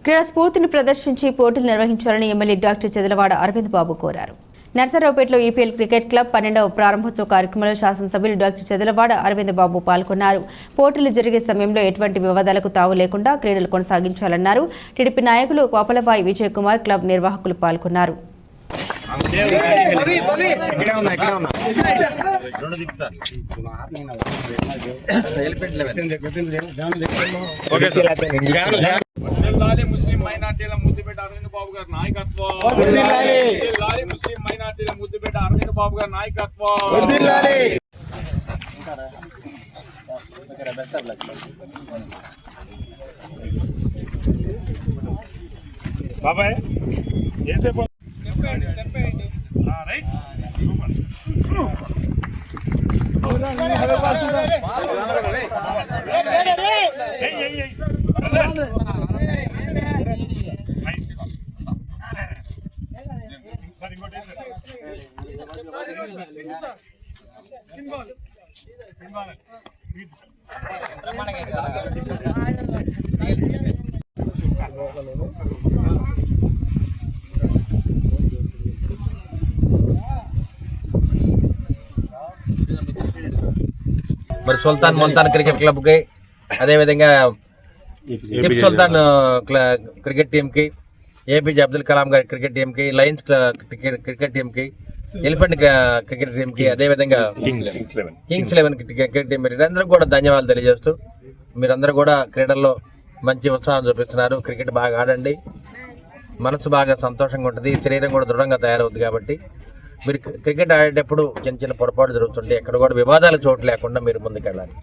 క్రీడా స్ఫూర్తిని ప్రదర్శించి పోటీలు నిర్వహించాలని ఎమ్మెల్యే డాక్టర్ చెదలవాడ అరవింద్ బాబు కోరారు. నర్సరావుపేటలో ఈపీఎల్ క్రికెట్ క్లబ్ 12వ ప్రారంభోత్సవ కార్యక్రమంలో శాసనసభ్యులు డాక్టర్ చెదలవాడ అరవింద్ బాబు పాల్గొన్నారు. పోటీలు జరిగే సమయంలో ఎటువంటి వివాదాలకు తావు లేకుండా క్రీడలు కొనసాగించాలన్నారు. టీడీపీ నాయకులు కోపలవాయి విజయ్ కుమార్, క్లబ్ నిర్వాహకులు పాల్గొన్నారు. ముస్లిం మైనార్టీల ముద్దుబిడ్డ అరవింద్ బాబు గారి నాయకత్వం. ముస్లిం మైనార్టీల ముద్దుబిడ్డ అరవింద్ బాబు గారి నాయకత్వం. బాబాయ్ రైట్ మరి సుల్తాన్ ముల్తాన్ క్రికెట్ క్లబ్ కి, అదేవిధంగా టిప్ సుల్తాన్ క్రికెట్ టీమ్ కి, ఏపీజే అబ్దుల్ కలాం గారి క్రికెట్ టీమ్ కి, లయన్స్ క్రికెట్ టీమ్ కి, ఎలిఫెంట్ క్రికెట్ టీమ్ కి, అదేవిధంగా కింగ్స్ 11 క్రికెట్ టీం, మీరందరూ కూడా ధన్యవాదాలు తెలియజేస్తూ, మీరందరూ కూడా క్రీడల్లో మంచి ఉత్సాహం చూపిస్తున్నారు. క్రికెట్ బాగా ఆడండి, మనసు బాగా సంతోషంగా ఉంటుంది, శరీరం కూడా దృఢంగా తయారవుతుంది. కాబట్టి మీరు క్రికెట్ ఆడేటప్పుడు చిన్న చిన్న పొరపాటు జరుగుతుంటే ఎక్కడ కూడా వివాదాలు చోటు లేకుండా మీరు ముందుకెళ్ళాలి.